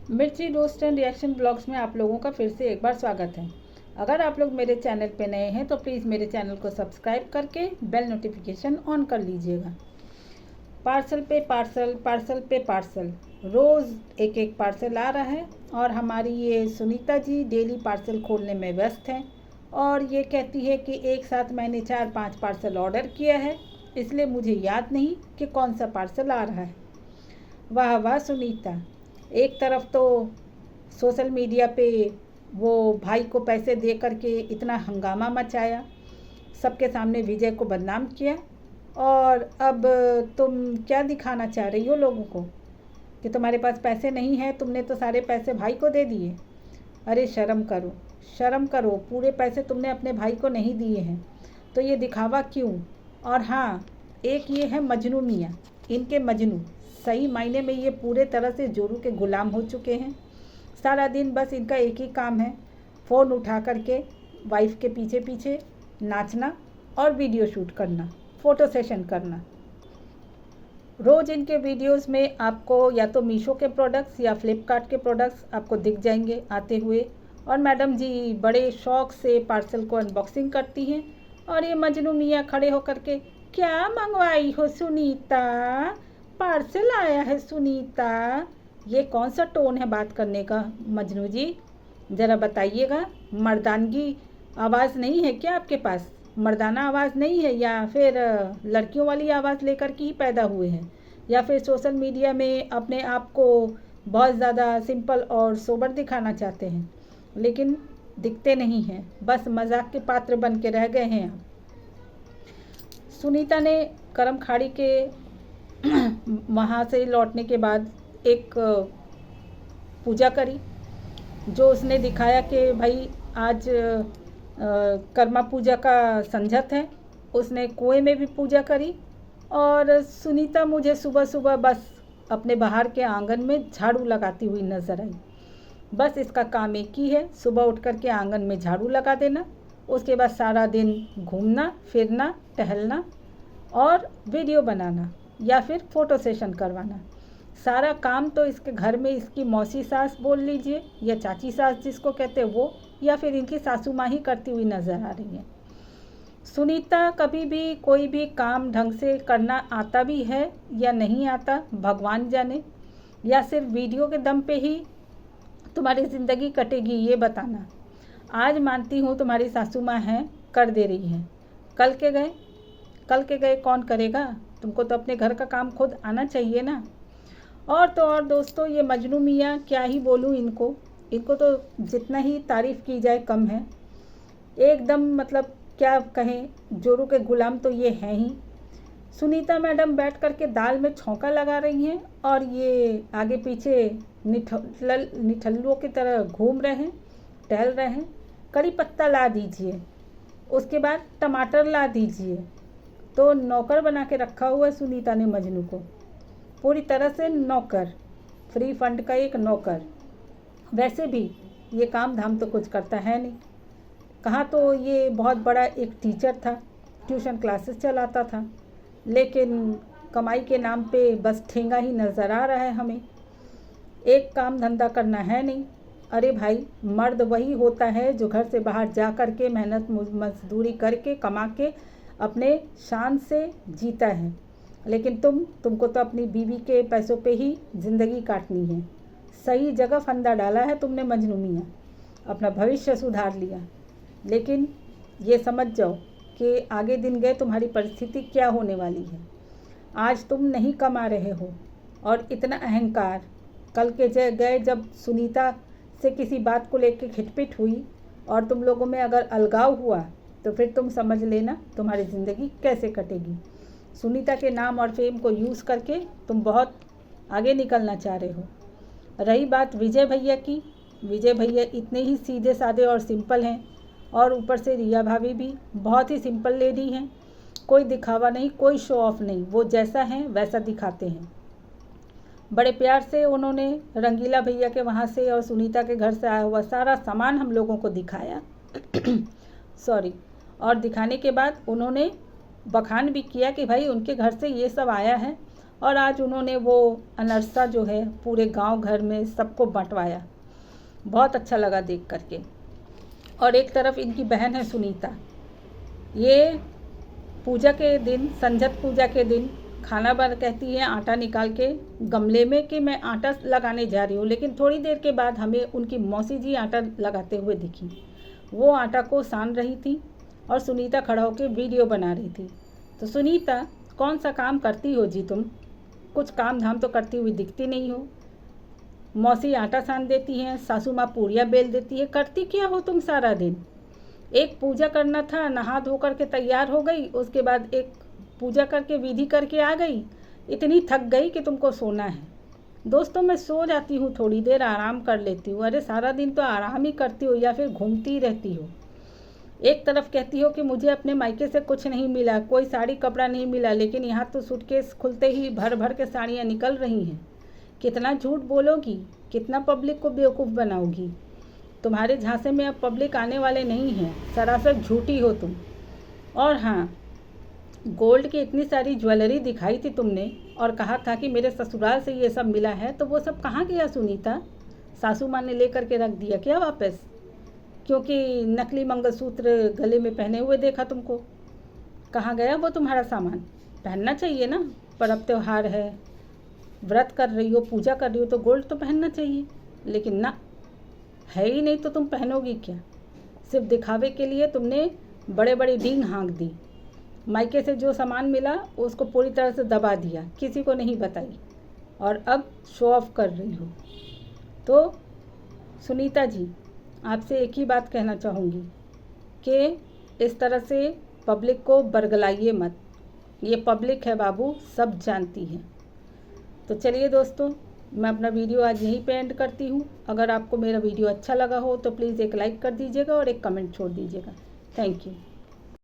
मिर्ची roast and reaction blogs में आप लोगों का फिर से एक बार स्वागत है। अगर आप लोग मेरे चैनल पे नए हैं तो प्लीज़ मेरे चैनल को सब्सक्राइब करके बेल नोटिफिकेशन ऑन कर लीजिएगा। पार्सल पे पार्सल, पार्सल पे पार्सल, रोज़ एक एक पार्सल आ रहा है और हमारी ये सुनीता जी डेली पार्सल खोलने में व्यस्त हैं और ये कहती है कि एक साथ मैंने 4-5 पार्सल ऑर्डर किया है, इसलिए मुझे याद नहीं कि कौन सा पार्सल आ रहा है। वाह वाह सुनीता, एक तरफ तो सोशल मीडिया पे वो भाई को पैसे दे करके इतना हंगामा मचाया, सबके सामने विजय को बदनाम किया, और अब तुम क्या दिखाना चाह रही हो लोगों को कि तुम्हारे पास पैसे नहीं हैं, तुमने तो सारे पैसे भाई को दे दिए। अरे शर्म करो, शर्म करो, पूरे पैसे तुमने अपने भाई को नहीं दिए हैं तो ये दिखावा क्यों। और हाँ, एक ये है मजनू मियाँ, इनके मजनू सही मायने में ये पूरे तरह से जोरू के गुलाम हो चुके हैं। सारा दिन बस इनका एक ही काम है, फ़ोन उठा करके वाइफ के पीछे पीछे नाचना और वीडियो शूट करना, फ़ोटो सेशन करना। रोज़ इनके वीडियोस में आपको या तो मीशो के प्रोडक्ट्स या फ्लिपकार्ट के प्रोडक्ट्स आपको दिख जाएंगे आते हुए, और मैडम जी बड़े शौक़ से पार्सल को अनबॉक्सिंग करती हैं। और ये मजनू मियाँ खड़े होकर के, क्या मंगवाई हो सुनीता, पार्सल आया है सुनीता। ये कौन सा टोन है बात करने का मजनू जी, ज़रा बताइएगा। मर्दानगी आवाज़ नहीं है क्या आपके पास? मर्दाना आवाज़ नहीं है, या फिर लड़कियों वाली आवाज़ लेकर के ही पैदा हुए हैं, या फिर सोशल मीडिया में अपने आप को बहुत ज़्यादा सिंपल और सोबर दिखाना चाहते हैं, लेकिन दिखते नहीं हैं, बस मजाक के पात्र बन के रह गए हैं आप। सुनीता ने करम खाड़ी के वहाँ से लौटने के बाद एक पूजा करी, जो उसने दिखाया कि भाई आज कर्मा पूजा का संझत है। उसने कुएं में भी पूजा करी, और सुनीता मुझे सुबह सुबह बस अपने बाहर के आंगन में झाड़ू लगाती हुई नज़र आई। बस इसका काम एक ही है, सुबह उठ कर के आंगन में झाड़ू लगा देना, उसके बाद सारा दिन घूमना फिरना टहलना और वीडियो बनाना या फिर फ़ोटो सेशन करवाना। सारा काम तो इसके घर में इसकी मौसी सास बोल लीजिए या चाची सास जिसको कहते हैं वो, या फिर इनकी सासू माँ ही करती हुई नज़र आ रही है। सुनीता कभी भी कोई भी काम ढंग से करना आता भी है या नहीं आता भगवान जाने, या सिर्फ वीडियो के दम पे ही तुम्हारी ज़िंदगी कटेगी ये बताना। आज मानती हूँ तुम्हारी सासू माँ हैं, कर दे रही हैं, कल के गए कौन करेगा? तुमको तो अपने घर का काम खुद आना चाहिए ना। और तो और दोस्तों, ये मजनू मियाँ क्या ही बोलूँ इनको तो जितना ही तारीफ़ की जाए कम है। एकदम मतलब क्या कहें, जोरू के गुलाम तो ये हैं ही। सुनीता मैडम बैठ करके दाल में छौंका लगा रही हैं और ये आगे पीछे निठल्लुओं की तरह घूम रहे हैं, टहल रहे हैं। कड़ी पत्ता ला दीजिए, उसके बाद टमाटर ला दीजिए। तो नौकर बना के रखा हुआ है सुनीता ने मजनू को, पूरी तरह से नौकर, फ्री फंड का एक नौकर। वैसे भी ये काम धाम तो कुछ करता है नहीं, कहाँ तो ये बहुत बड़ा एक टीचर था, ट्यूशन क्लासेस चलाता था, लेकिन कमाई के नाम पे बस ठेंगा ही नज़र आ रहा है हमें। एक काम धंधा करना है नहीं। अरे भाई, मर्द वही होता है जो घर से बाहर जा कर के मेहनत मजदूरी करके कमा के अपने शान से जीता है, लेकिन तुमको तो अपनी बीवी के पैसों पे ही ज़िंदगी काटनी है। सही जगह फंदा डाला है तुमने मजनू मियाँ, अपना भविष्य सुधार लिया, लेकिन ये समझ जाओ कि आगे दिन गए तुम्हारी परिस्थिति क्या होने वाली है। आज तुम नहीं कमा रहे हो और इतना अहंकार, कल के गए जब सुनीता से किसी बात को लेकर खिटपिट हुई और तुम लोगों में अगर अलगाव हुआ तो फिर तुम समझ लेना तुम्हारी ज़िंदगी कैसे कटेगी। सुनीता के नाम और फेम को यूज़ करके तुम बहुत आगे निकलना चाह रहे हो। रही बात विजय भैया की, विजय भैया इतने ही सीधे साधे और सिंपल हैं, और ऊपर से रिया भाभी भी बहुत ही सिंपल लेडी हैं। कोई दिखावा नहीं, कोई शो ऑफ नहीं, वो जैसा हैं वैसा दिखाते हैं। बड़े प्यार से उन्होंने रंगीला भैया के वहाँ से और सुनीता के घर से आया हुआ सारा सामान हम लोगों को दिखाया सॉरी, और दिखाने के बाद उन्होंने बखान भी किया कि भाई उनके घर से ये सब आया है और आज उन्होंने वो अनरसा जो है पूरे गांव घर में सबको बंटवाया। बहुत अच्छा लगा देख करके। और एक तरफ इनकी बहन है सुनीता, ये पूजा के दिन, संजत पूजा के दिन खाना बन कहती है आटा निकाल के गमले में कि मैं आटा लगाने जा रही हूँ, लेकिन थोड़ी देर के बाद हमें उनकी मौसी जी आटा लगाते हुए दिखी। वो आटा को सान रही थी और सुनीता खड़ा होकर वीडियो बना रही थी। तो सुनीता, कौन सा काम करती हो जी तुम? कुछ काम धाम तो करती हुई दिखती नहीं हो। मौसी आटा सान देती हैं, सासू माँ पूरियाँ बेल देती है, करती क्या हो तुम सारा दिन? एक पूजा करना था, नहा धो करके तैयार हो गई, उसके बाद एक पूजा करके विधि करके आ गई, इतनी थक गई कि तुमको सोना है। दोस्तों, मैं सो जाती हूँ, थोड़ी देर आराम कर लेती हूँ। अरे सारा दिन तो आराम ही करती हो या फिर घूमती रहती हो। एक तरफ कहती हो कि मुझे अपने मायके से कुछ नहीं मिला, कोई साड़ी कपड़ा नहीं मिला, लेकिन यहाँ तो सूटकेस खुलते ही भर भर के साड़ियाँ निकल रही हैं। कितना झूठ बोलोगी, कितना पब्लिक को बेवकूफ़ बनाओगी? तुम्हारे झांसे में अब पब्लिक आने वाले नहीं हैं, सरासर झूठी हो तुम। और हाँ, गोल्ड की इतनी सारी ज्वेलरी दिखाई थी तुमने और कहा था कि मेरे ससुराल से ये सब मिला है, तो वो सब कहाँ गया सुनीता? सासू माँ ने लेकर के रख दिया क्या वापस? क्योंकि नकली मंगलसूत्र गले में पहने हुए देखा तुमको। कहाँ गया वो तुम्हारा सामान? पहनना चाहिए ना, पर्व त्योहार है, व्रत कर रही हो, पूजा कर रही हो, तो गोल्ड तो पहनना चाहिए। लेकिन ना, है ही नहीं तो तुम पहनोगी क्या? सिर्फ दिखावे के लिए तुमने बड़े बड़े डींग हाँक दी। मायके से जो सामान मिला उसको पूरी तरह से दबा दिया, किसी को नहीं बताई, और अब शो ऑफ कर रही हो। तो सुनीता जी, आपसे एक ही बात कहना चाहूँगी कि इस तरह से पब्लिक को बरगलाइए मत। ये पब्लिक है बाबू, सब जानती है। तो चलिए दोस्तों, मैं अपना वीडियो आज यहीं पे एंड करती हूँ। अगर आपको मेरा वीडियो अच्छा लगा हो तो प्लीज़ एक लाइक कर दीजिएगा और एक कमेंट छोड़ दीजिएगा। Thank you.